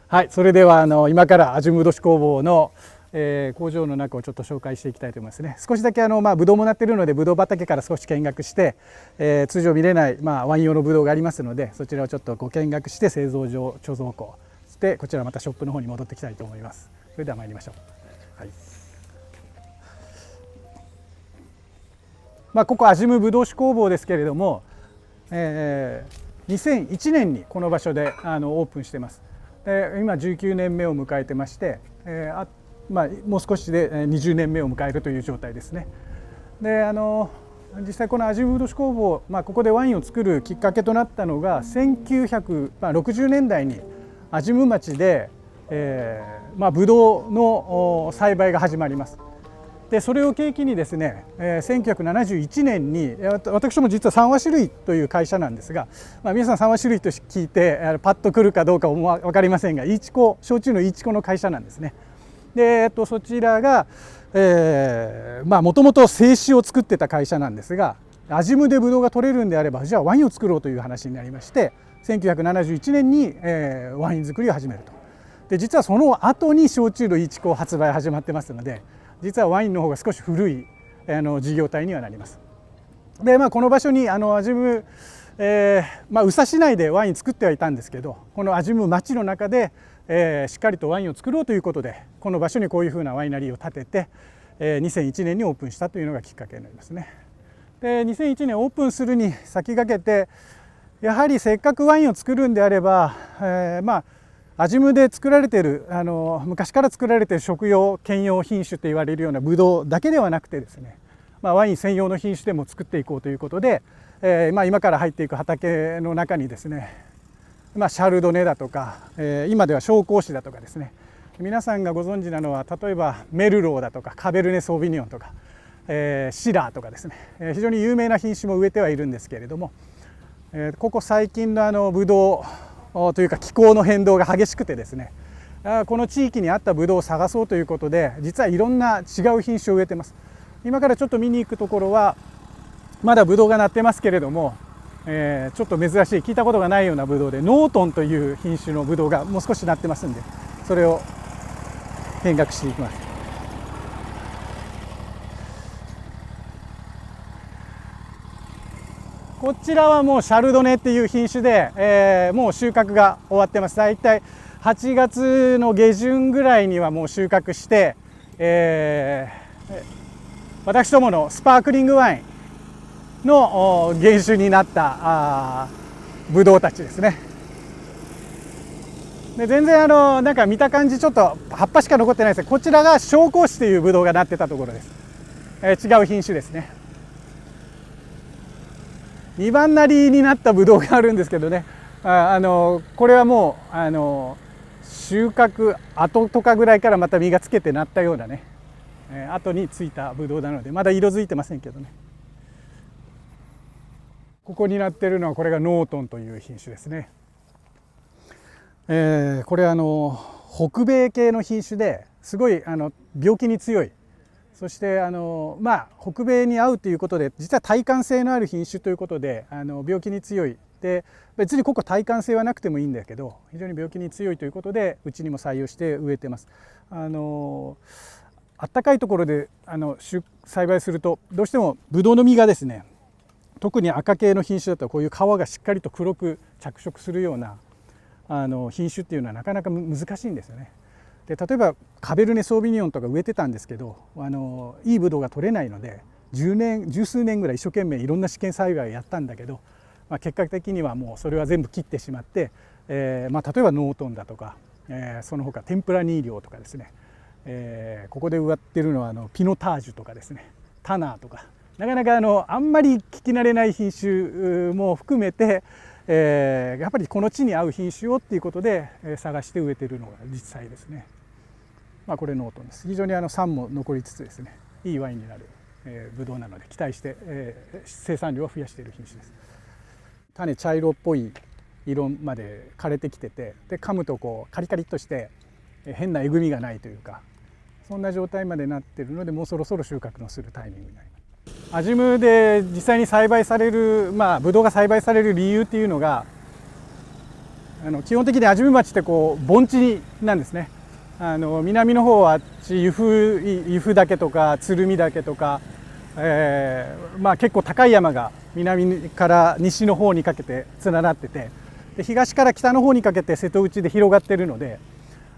はい、それでは今から安住ぶどし工房の、工場の中をちょっと紹介していきたいと思いますね。少しだけぶどうもなっているのでぶどう畑から少し見学して、通常見れない、ワイン用のぶどうがありますので、そちらをちょっとご見学して製造所貯蔵庫してこちらまたショップの方に戻ってきたいと思います。それでは参りましょう。はい、ここ安住ぶどう酒工房ですけれども、2001年にこの場所でオープンしてます。今19年目を迎えてまして、もう少しで20年目を迎えるという状態ですね。で実際この安住ぶどう酒工房、ここでワインを作るきっかけとなったのが1960年代に安住町で、ぶどうの栽培が始まります。でそれを契機にですね、1971年に私も実は三和種類という会社なんですが、皆さん三和種類と聞いてパッと来るかどうか分かりませんが、焼酎のいちこの会社なんですね。で、そちらがもともと清酒を作ってた会社なんですが、安住でブドウが取れるんであればじゃあワインを作ろうという話になりまして、1971年にワイン作りを始めると。で実はその後に焼酎のいちこ発売始まってますので、実はワインの方が少し古い事業体にはなります。でこの場所に安住宇佐市内でワイン作ってはいたんですけど、この安住町の中で、しっかりとワインを作ろうということでこの場所にこういうふうなワイナリーを建てて、2001年にオープンしたというのがきっかけになりますね。で2001年オープンするに先駆けて、やはりせっかくワインを作るんであれば、安住で作られている昔から作られている食用兼用品種と言われるようなブドウだけではなくてですね、ワイン専用の品種でも作っていこうということで、今から入っていく畑の中にですね、シャルドネだとか、今では紹興酒だとかですね、皆さんがご存知なのは例えばメルローだとかカベルネ・ソーヴィニヨンとか、シラーとかですね、非常に有名な品種も植えてはいるんですけれども、ここ最近のブドウというか気候の変動が激しくてですね、この地域に合ったブドウを探そうということで、実はいろんな違う品種を植えてます。今からちょっと見に行くところはまだブドウがなってますけれども、ちょっと珍しい聞いたことがないようなブドウでノートンという品種のブドウがもう少しなってますんで、それを見学していきます。こちらはもうシャルドネっていう品種で、もう収穫が終わってます。だいたい8月の下旬ぐらいにはもう収穫して、私どものスパークリングワインの原種になったブドウたちですね。で全然なんか見た感じちょっと葉っぱしか残ってないです。こちらが紹興酒というブドウがなってたところです。違う品種ですね。2番なりになったブドウがあるんですけどね、これはもう収穫後とかぐらいからまた実がつけてなったようなね、後についたブドウなのでまだ色づいてませんけどね。ここになっているのはこれがノートンという品種ですね。これ北米系の品種ですごい病気に強い、そして北米に合うということで実は耐寒性のある品種ということで病気に強い。で別にここ耐寒性はなくてもいいんだけど非常に病気に強いということでうちにも採用して植えてます。あったかいところで栽培するとどうしてもブドウの実がですね、特に赤系の品種だとこういう皮がしっかりと黒く着色するような品種っていうのはなかなか難しいんですよね。で例えばカベルネ・ソーヴィニヨンとか植えてたんですけど、いいブドウが取れないので十数年ぐらい一生懸命いろんな試験栽培をやったんだけど、結果的にはもうそれは全部切ってしまって、例えばノートンだとか、その他天ぷらニーリョウとかですね、ここで植わってるのはピノタージュとかですね、タナーとかなかなかあんまり聞き慣れない品種も含めて、やっぱりこの地に合う品種をっていうことで探して植えてるのが実際ですね。これノートンです。非常に酸も残りつつですね、いいワインになる、ブドウなので期待して、生産量を増やしている品種です。種茶色っぽい色まで枯れてきてて、で噛むとこうカリカリっとして変なえぐみがないというか、そんな状態までなっているのでもうそろそろ収穫のするタイミングになります。安住で実際に栽培されるブドウが栽培される理由っていうのが、基本的に安住町ってこう盆地なんですね。南の方はあっち由布岳とか鶴見岳とか、結構高い山が南から西の方にかけて連なってて、で東から北の方にかけて瀬戸内で広がっているので、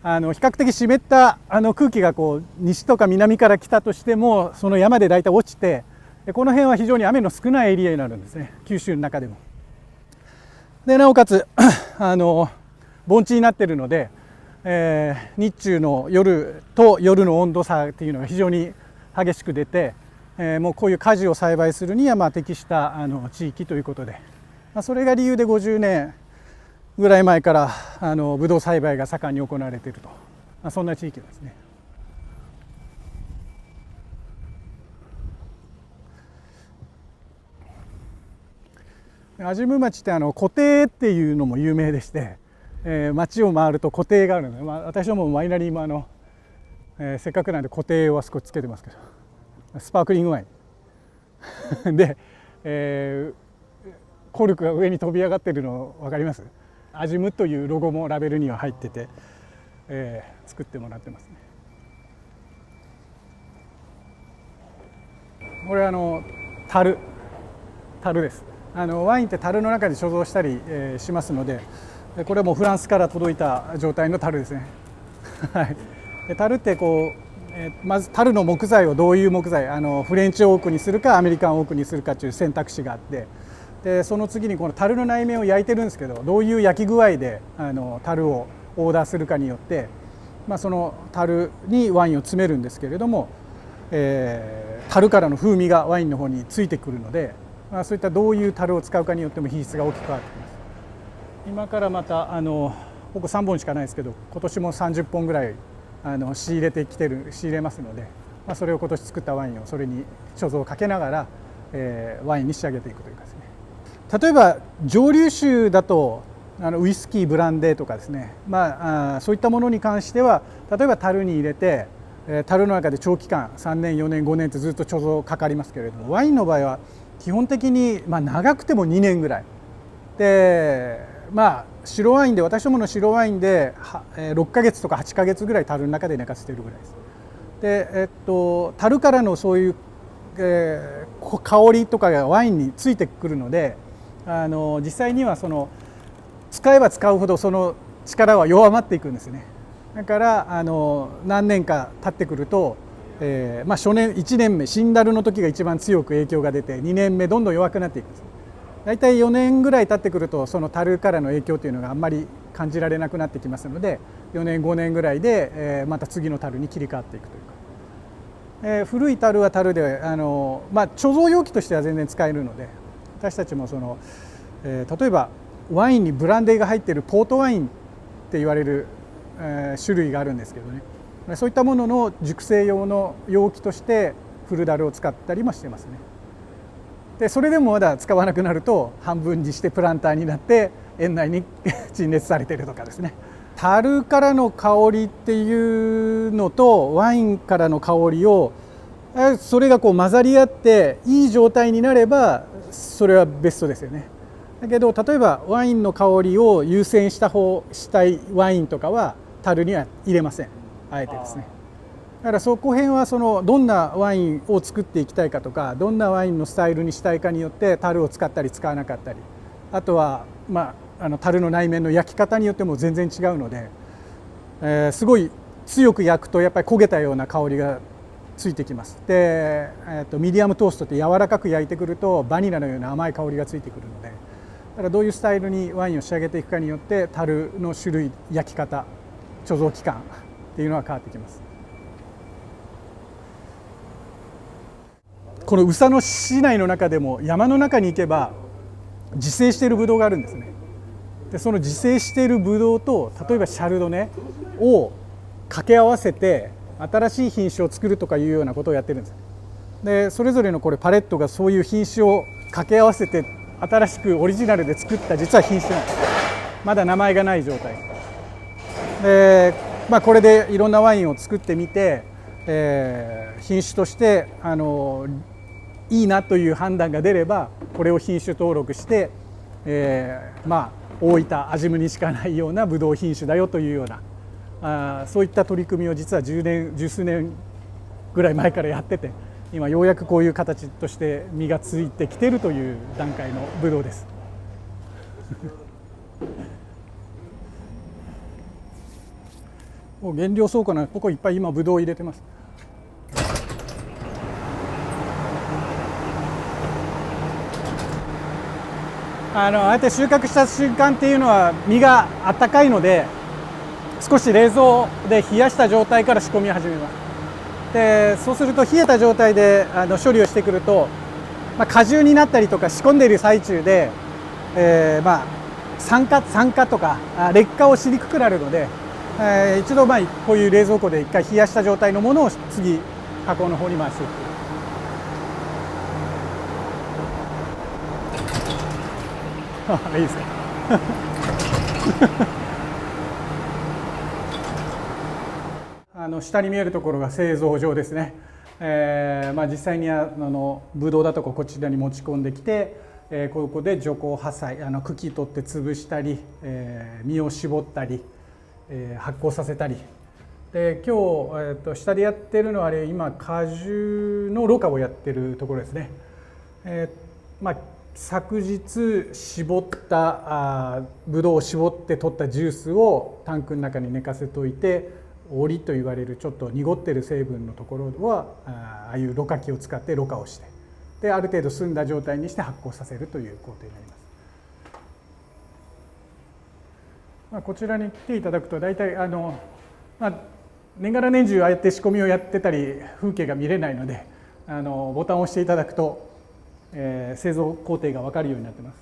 比較的湿った空気がこう西とか南から来たとしてもその山で大体落ちて、この辺は非常に雨の少ないエリアになるんですね、九州の中でも。でなおかつ盆地になっているので、日中の夜と夜の温度差っていうのが非常に激しく出て、もうこういう果樹を栽培するには適した地域ということで、それが理由で50年ぐらい前からブドウ栽培が盛んに行われていると、そんな地域ですね。安住町って湖底っていうのも有名でして、町を回ると湖底があるので、私はもうワイナリーもせっかくなんで湖底をあそこつけてますけど、スパークリングワインで、コルクが上に飛び上がってるの分かります？アジムというロゴもラベルには入ってて、作ってもらってますね。これ樽です。ワインって樽の中で貯蔵したり、しますので、これはもうフランスから届いた状態の樽ですね。はい。で樽ってこう、まず樽の木材をどういう木材、フレンチオークにするかアメリカンオークにするかという選択肢があって、でその次にこの樽の内面を焼いてるんですけど、どういう焼き具合で樽をオーダーするかによって、その樽にワインを詰めるんですけれども、樽からの風味がワインの方についてくるので、そういったどういう樽を使うかによっても品質が大きく変わってきます。今からまたここ3本しかないですけど、今年も30本ぐらい仕入れますので、それを今年作ったワインをそれに貯蔵をかけながら、ワインに仕上げていくというかですね。例えば蒸留酒だとウイスキーブランデーとかですね、そういったものに関しては例えば樽に入れて、樽の中で長期間3年4年5年とずっと貯蔵かかりますけれども、ワインの場合は基本的に長くても2年ぐらいで、白ワインで私どもの白ワインで6ヶ月とか8ヶ月ぐらい樽の中で寝かせているぐらいです。で、樽からのそういう、香りとかがワインについてくるので、実際には使えば使うほどその力は弱まっていくんですね。だから何年か経ってくると、初年1年目新樽の時が一番強く影響が出て、2年目どんどん弱くなっていくんです。だいたい4年ぐらい経ってくるとその樽からの影響というのがあんまり感じられなくなってきますので、4年5年ぐらいで、また次の樽に切り替わっていくというか、古い樽は樽で貯蔵容器としては全然使えるので、私たちも例えばワインにブランデーが入っているポートワインって言われる、種類があるんですけどね、そういったものの熟成用の容器として古樽を使ったりもしてますね。でそれでもまだ使わなくなると半分にしてプランターになって園内に陳列されているとかですね。樽からの香りっていうのとワインからの香りをそれがこう混ざり合っていい状態になればそれはベストですよね。だけど例えばワインの香りを優先したいワインとかは樽には入れません、あえてですね。だからそこ辺はどんなワインを作っていきたいかとか、どんなワインのスタイルにしたいかによって樽を使ったり使わなかったり、あとは樽の内面の焼き方によっても全然違うので、すごい強く焼くとやっぱり焦げたような香りがついてきます。で、ミディアムトーストって柔らかく焼いてくるとバニラのような甘い香りがついてくるので、だからどういうスタイルにワインを仕上げていくかによって樽の種類、焼き方、貯蔵期間っていうのは変わってきます。この宇佐野市内の中でも山の中に行けば自生しているブドウがあるんですね。でその自生しているブドウと例えばシャルドネを掛け合わせて新しい品種を作るとかいうようなことをやってるんです。でそれぞれのこれパレットがそういう品種を掛け合わせて新しくオリジナルで作った実は品種なんです。まだ名前がない状態で、これでいろんなワインを作ってみて、品種としていいなという判断が出ればこれを品種登録して、大分安心にしかないようなブドウ品種だよというようなそういった取り組みを実は十数年ぐらい前からやってて、今ようやくこういう形として実がついてきているという段階のブドウです。もう原料倉庫なのでここいっぱい今ブドウを入れてます。あえて収穫した瞬間っていうのは実があったかいので、少し冷蔵で冷やした状態から仕込み始めます。でそうすると冷えた状態で処理をしてくると、果汁になったりとか仕込んでいる最中で、酸化とか劣化をしにくくなるので、一度こういう冷蔵庫で一回冷やした状態のものを次加工の方に回していく。いいですか。下に見えるところが製造場ですね。実際にブドウだとこちらに持ち込んできて、ここで除光破砕茎取って潰したり、実を絞ったり、発酵させたりで、今日、下でやってるのは今果汁のろ過をやってるところですね。昨日絞ったブドウを絞って取ったジュースをタンクの中に寝かせておいて、オリと言われるちょっと濁ってる成分のところはああいうろ過器を使ってろ過をして、である程度澄んだ状態にして発酵させるという工程になります。こちらに来ていただくと大体年がら年中ああやって仕込みをやってたり風景が見れないので、ボタンを押していただくと製造工程が分かるようになってます。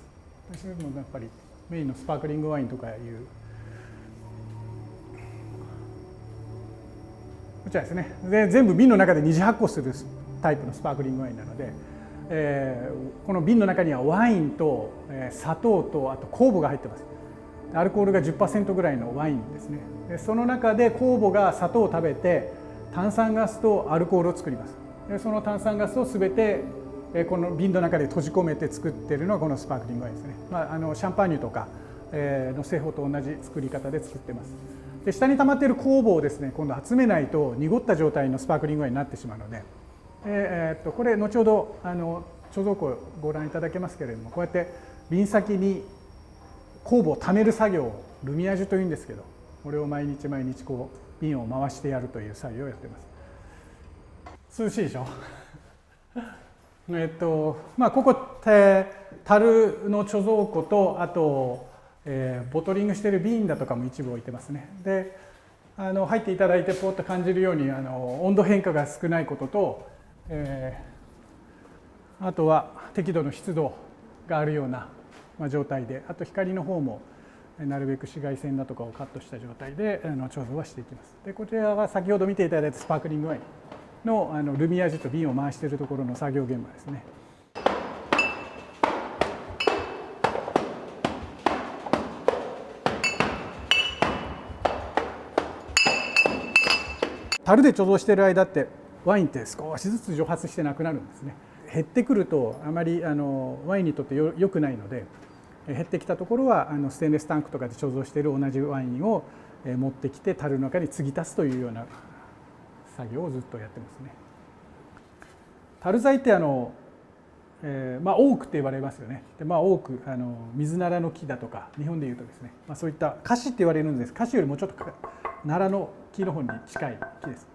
そういうのもやっぱりメインのスパークリングワインとかいうこちらですね。で全部瓶の中で二次発酵するタイプのスパークリングワインなので、この瓶の中にはワインと砂糖とあと酵母が入ってます。アルコールが 10% ぐらいのワインですね。でその中で酵母が砂糖を食べて炭酸ガスとアルコールを作ります。でその炭酸ガスを全てこの瓶の中で閉じ込めて作っているのがこのスパークリングワインですね。シャンパーニュとかの製法と同じ作り方で作ってます。で下に溜まっている酵母をですね、今度集めないと濁った状態のスパークリングワインになってしまうので、これ後ほど貯蔵庫をご覧いただけますけれども、こうやって瓶先に酵母を溜める作業をルミアージュというんですけど、これを毎日毎日こう瓶を回してやるという作業をやってます。涼しいでしょ。ここ樽の貯蔵庫とあと、ボトリングしている瓶だとかも一部置いてますね。で入っていただいてポッと感じるように温度変化が少ないことと、あとは適度の湿度があるような状態で、あと光の方もなるべく紫外線だとかをカットした状態で貯蔵はしていきます。でこちらは先ほど見ていただいたスパークリングワインのルミアージュと瓶を回しているところの作業現場ですね。樽で貯蔵している間ってワインって少しずつ蒸発してなくなるんですね。減ってくるとあまりワインにとって良くないので、減ってきたところはステンレスタンクとかで貯蔵している同じワインを持ってきて樽の中に継ぎ足すというような作業をずっとやってますね。樽材ってオークって言われますよね。でオークミズナラの木だとか、日本でいうとですね、そういったカシって言われるんです。カシよりもちょっとナラの木の方に近い木です。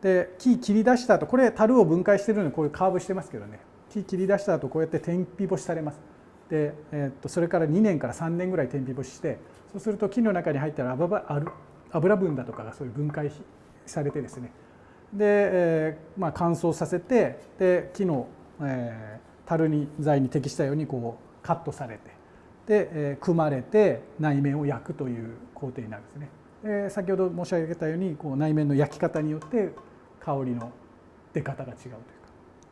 で木切り出した後、これ樽を分解しているのでこういうカーブしてますけどね、木切り出した後こうやって天日干しされます。で、それから2年から3年ぐらい天日干しして、そうすると木の中に入ったら油分だとかがそういう分解されてですね、で、乾燥させて、で木の、樽に材に適したようにこうカットされて、で、組まれて内面を焼くという工程になるんですね。で先ほど申し上げたようにこう内面の焼き方によって香りの出方が違うというか、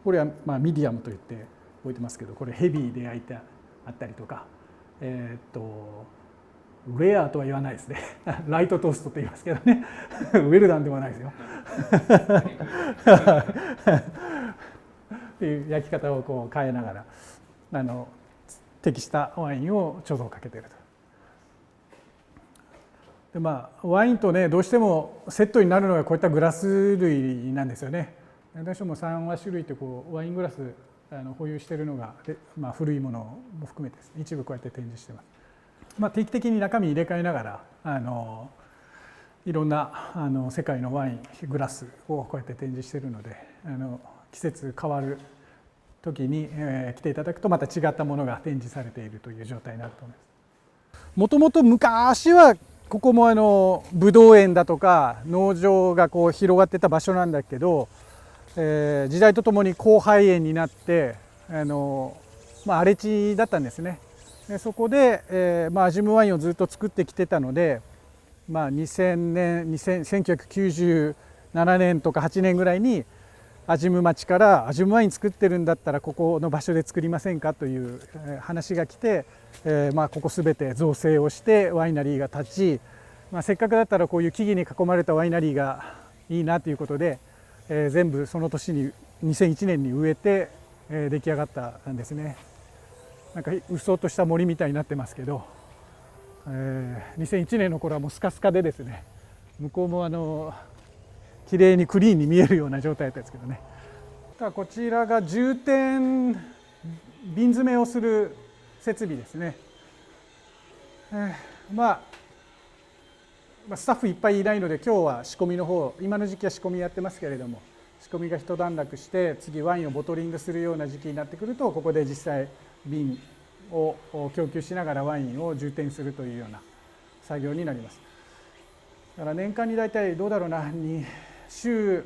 これはミディアムといって置いてますけど、これヘビーで焼いてあったりとか、レアとは言わないですね。ライトトーストと言いますけどね。ウェルダンではないですよ。っていう焼き方をこう変えながら適したワインを貯蔵かけていると。でワインとねどうしてもセットになるのがこういったグラス類なんですよね。私ども3種類ってワイングラス保有しているのが、古いものも含めてですね、一部こうやって展示してます。定期的に中身入れ替えながらいろんな世界のワイングラスをこうやって展示しているので季節変わる時に来ていただくとまた違ったものが展示されているという状態になると思います。もともと昔はここもブドウ園だとか農場が広がってた場所なんだけど、時代とともに荒廃園になって荒れ地だったんですね。でそこで、アジムワインをずっと作ってきてたので、2000年1997年とか8年ぐらいにアジム町からアジムワイン作ってるんだったらここの場所で作りませんかという話が来て、ここ全て造成をしてワイナリーが立ち、せっかくだったらこういう木々に囲まれたワイナリーがいいなということで、全部その年に2001年に植えて、出来上がったんですね。なんかうっそうとした森みたいになってますけど、2001年の頃はもうスカスカでですね、向こうも綺麗にクリーンに見えるような状態だったんですけどね。こちらが充填瓶詰めをする設備ですね。スタッフいっぱいいないので今日は仕込みの方、今の時期は仕込みやってますけれども、仕込みが一段落して次ワインをボトリングするような時期になってくるとここで実際瓶を供給しながらワインを充填するというような作業になります。だから年間に大体どうだろうな、週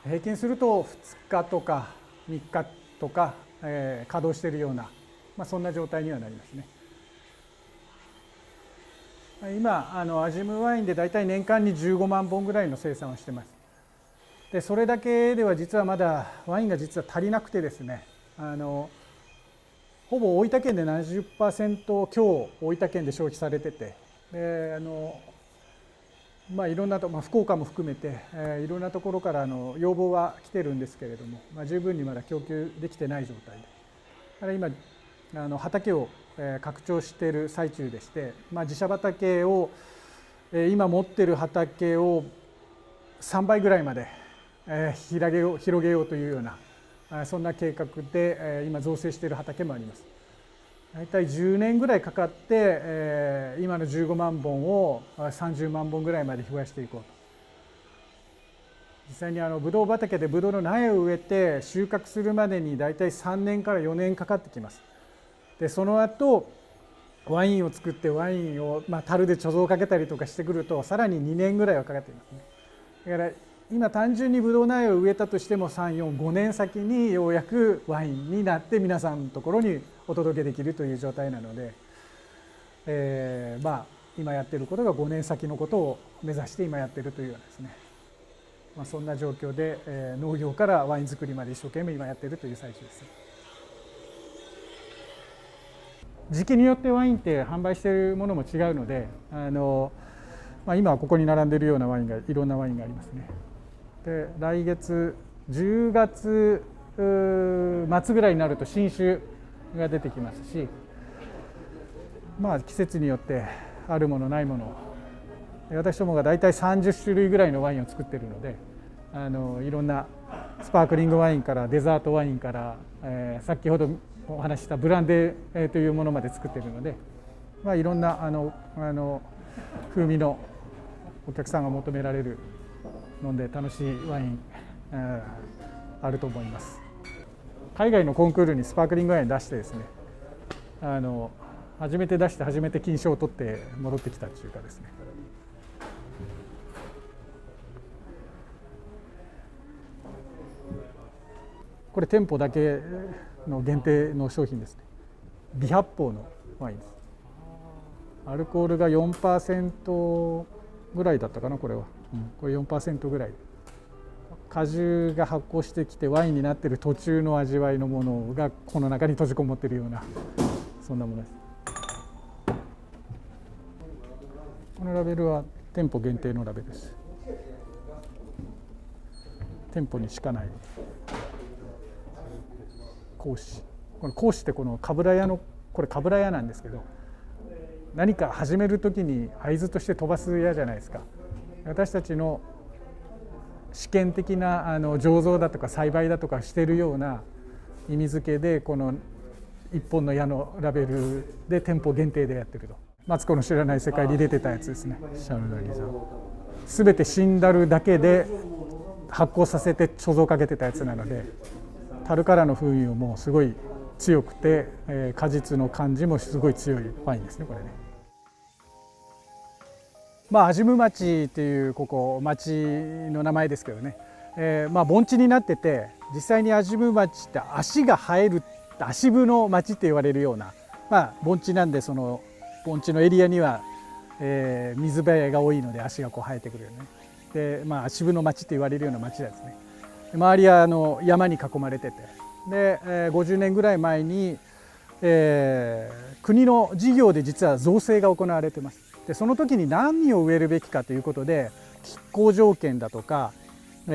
平均すると2日とか3日とか、稼働しているような、そんな状態にはなりますね。今アジムワインで大体年間に15万本ぐらいの生産をしてます。でそれだけでは実はまだワインが実は足りなくてですね、ほぼ大分県で 70% 強大分県で消費されてて、でいろんなと、福岡も含めて、いろんなところから要望は来てるんですけれども、十分にまだ供給できてない状態で、だから今畑を拡張している最中でして、自社畑を今持ってる畑を3倍ぐらいまで広げようというようなそんな計画で今造成している畑もあります。大体10年ぐらいかかって今の15万本を30万本ぐらいまで増やしていこうと。実際にブドウ畑でブドウの苗を植えて収穫するまでに大体3年から4年かかってきます。でその後ワインを作ってワインを樽で貯蔵をかけたりとかしてくるとさらに2年ぐらいはかかっていますね。だから今単純にブドウ苗を植えたとしても3、4、5年先にようやくワインになって皆さんのところにお届けできるという状態なので、今やっていることが5年先のことを目指して今やっているというようなですね、そんな状況で、農業からワイン作りまで一生懸命今やっているという最中です。時期によってワインって販売しているものも違うので、今はここに並んでいるようなワインがいろんなワインがありますね。で来月10月末ぐらいになると新酒が出てきますし、季節によってあるものないもの、私どもが大体30種類ぐらいのワインを作っているので、いろんなスパークリングワインからデザートワインから、先ほどお話ししたブランデーというものまで作っているので、いろんな風味のお客さんが求められる飲んで楽しいワイン、あると思います。海外のコンクールにスパークリングワイン出してですね、初めて出して初めて金賞を取って戻ってきたというかですね。これ店舗だけの限定の商品ですね。微発泡のワインです。アルコールが 4% ぐらいだったかな、これは。これ 4% ぐらい。果汁が発酵してきてワインになっている途中の味わいのものがこの中に閉じこもっているような、そんなものです。このラベルは店舗限定のラベルです。店舗にしかない格子。この格子ってこのかぶら屋の、これかぶら屋なんですけど、何か始める時に合図として飛ばす嫌じゃないですか。私たちの試験的な醸造だとか栽培だとかしているような意味付けで、この一本の矢のラベルで店舗限定でやってると。マツコの知らない世界に出てたやつですね。シャルドリーさん全てシンダルだけで発酵させて貯蔵かけてたやつなので、樽からの風味もすごい強くて、果実の感じもすごい強いワインですね、これね。アジム町っていうここ町の名前ですけどね、盆地になってて、実際にアジム町って足が生える足部の町って言われるような、盆地なんで、その盆地のエリアには、水辺が多いので足がこう生えてくるよね。で、足部の町って言われるような町ですね。周りは山に囲まれてて、で、50年ぐらい前に、国の事業で実は造成が行われてます。でその時に何を植えるべきかということで、気候条件だとか、土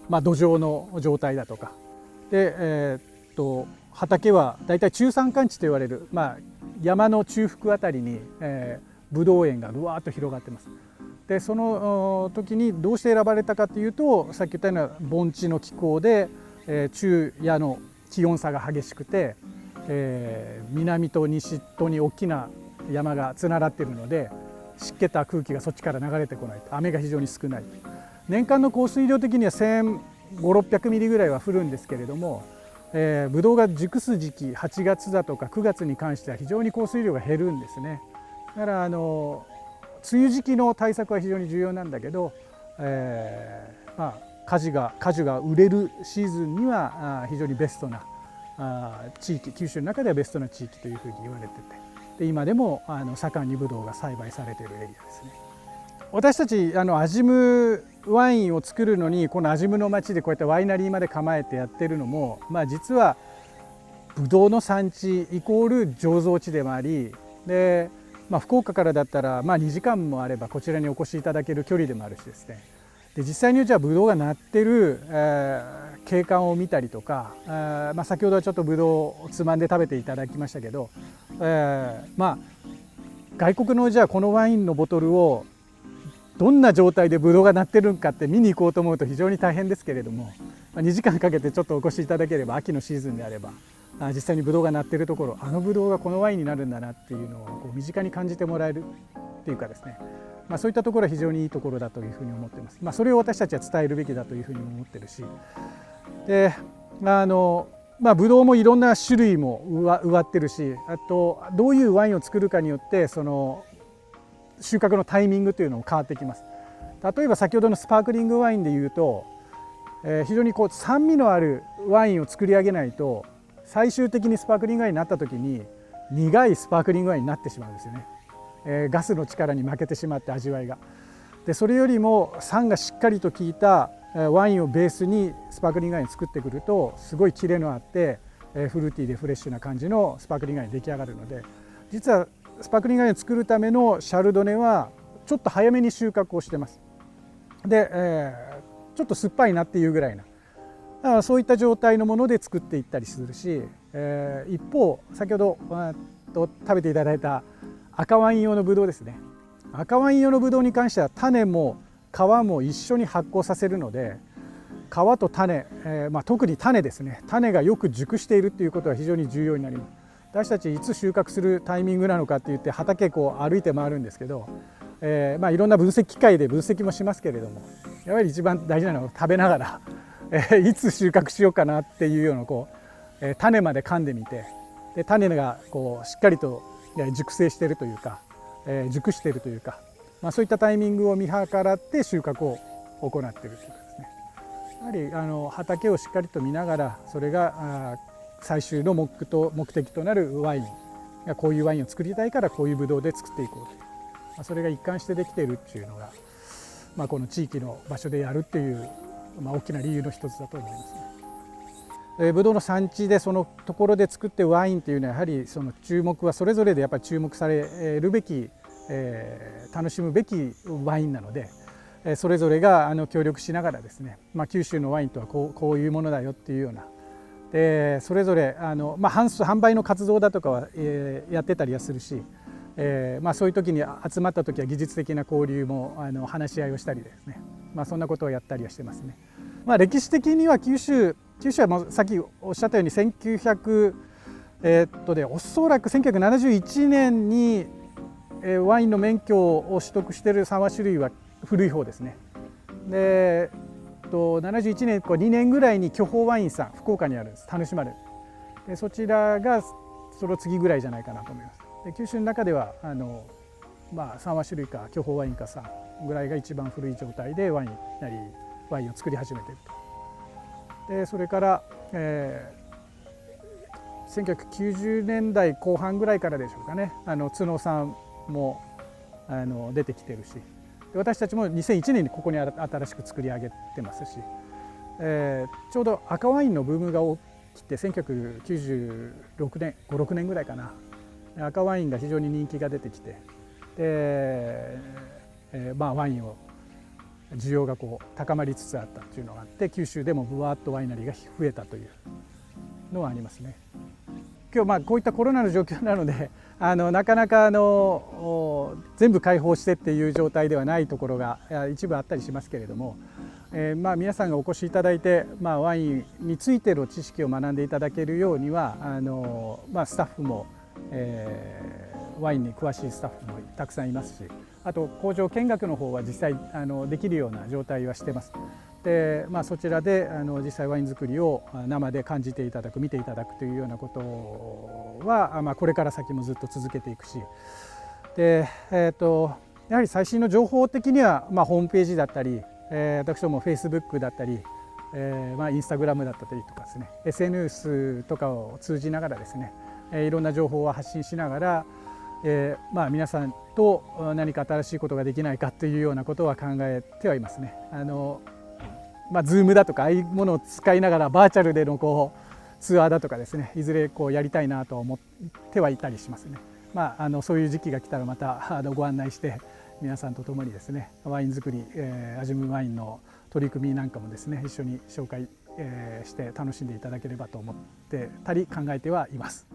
壌の状態だとかで、畑はだいたい中山間地と言われる、山の中腹あたりに、ブドウ園がうわーっと広がってます。でその時にどうして選ばれたかというと、さっき言ったような盆地の気候で、昼夜の気温差が激しくて、南と西とに大きな山がつながっているので、湿気た空気がそっちから流れてこない、雨が非常に少ない。年間の降水量的には1500、600ミリぐらいは降るんですけれども、ブドウが熟す時期8月だとか9月に関しては非常に降水量が減るんですね。だから梅雨時期の対策は非常に重要なんだけど、果樹が売れるシーズンには非常にベストな地域、九州の中ではベストな地域というふうに言われてて、で今でも盛んにブドウが栽培されているエリアですね。私たちアジムワインを作るのに、このアジムの町でこうやってワイナリーまで構えてやってるのも、実はブドウの産地イコール醸造地でもあり、で、福岡からだったら2時間もあればこちらにお越しいただける距離でもあるしですね。で実際にじゃあブドウがなってる、景観を見たりとか、先ほどはちょっとブドウをつまんで食べていただきましたけど、外国のじゃあこのワインのボトルをどんな状態でブドウがなってるのかって見に行こうと思うと非常に大変ですけれども、2時間かけてちょっとお越しいただければ、秋のシーズンであれば実際にブドウがなってるところ、ブドウがこのワインになるんだなっていうのをこう身近に感じてもらえるっていうかですね、そういったところは非常にいいところだというふうに思っています。それを私たちは伝えるべきだというふうに思ってるし、でブドウもいろんな種類も植わってるし、あとどういうワインを作るかによってその収穫のタイミングというのも変わってきます。例えば先ほどのスパークリングワインでいうと、非常にこう酸味のあるワインを作り上げないと、最終的にスパークリングワインになった時に苦いスパークリングワインになってしまうんですよね。ガスの力に負けてしまって味わいが。でそれよりも酸がしっかりと効いたワインをベースにスパークリングワイン作ってくると、すごいキレのあってフルーティーでフレッシュな感じのスパークリングワイン出来上がるので、実はスパークリングワインを作るためのシャルドネはちょっと早めに収穫をしてます。で、ちょっと酸っぱいなっていうぐらいな、だからそういった状態のもので作っていったりするし、一方先ほど食べていただいた赤ワイン用のブドウですね。赤ワイン用のブドウに関しては種も皮も一緒に発酵させるので、皮と種、特に種ですね、種がよく熟しているっていうことは非常に重要になります。私たちいつ収穫するタイミングなのかって言って畑こう歩いて回るんですけど、いろんな分析機械で分析もしますけれども、やはり一番大事なのは食べながら、いつ収穫しようかなっていうようなこう、種まで噛んでみて、で種がこうしっかりと熟成しているというか、熟しているというか、そういったタイミングを見計らって収穫を行っているというかですね。やはり畑をしっかりと見ながら、それが最終の目的となるワイン、こういうワインを作りたいからこういうブドウで作っていこうという、それが一貫してできているっていうのが、この地域の場所でやるっていう、大きな理由の一つだと思いますね。ブドウの産地でそのところで作ってワインっていうのは、やはりその注目はそれぞれでやっぱり注目されるべき、楽しむべきワインなので、それぞれが協力しながらですね、九州のワインとはこういうものだよっていうようなでそれぞれ販売の活動だとかは、やってたりはするし、そういう時に集まった時は技術的な交流も話し合いをしたりですね、そんなことをやったりはしてますね。歴史的には九州はもうさっきおっしゃったようにおそらく1971年にワインの免許を取得している3和種類は古い方ですね。で71年2年ぐらいに巨峰ワインさん、福岡にあるんです、田主丸で、そちらがその次ぐらいじゃないかなと思います。で九州の中では3和種類か巨峰ワインかさんぐらいが一番古い状態でワインを作り始めていると。でそれから、1990年代後半ぐらいからでしょうかね、角さんも出てきてるし、私たちも2001年にここに新しく作り上げてますし、ちょうど赤ワインのブームが起きて1996年56年ぐらいかな、赤ワインが非常に人気が出てきて、で、ワインを需要が高まりつつあったというのがあって、九州でもぶわっとワイナリーが増えたというのはありますね。今日こういったコロナの状況なのでなかなか全部開放してっていう状態ではないところが一部あったりしますけれども、皆さんがお越しいただいて、ワインについての知識を学んでいただけるようにはスタッフも、ワインに詳しいスタッフもたくさんいますし、あと工場見学の方は実際できるような状態はしてます。でそちらで実際ワイン作りを生で感じていただく、見ていただくというようなことは、これから先もずっと続けていくし、で、やはり最新の情報的には、ホームページだったり、私ども Facebook だったり、インスタグラムだったりとかですね、 SNS とかを通じながらですね、いろんな情報を発信しながら、皆さんと何か新しいことができないかというようなことは考えてはいますね。Zoom だとかああいうものを使いながらバーチャルでのツアーだとかですね、いずれやりたいなと思ってはいたりしますね。そういう時期が来たらまたご案内して皆さんと共にですね、ワイン作り、味見ワインの取り組みなんかもですね、一緒に紹介して楽しんでいただければと思ってたり考えてはいます。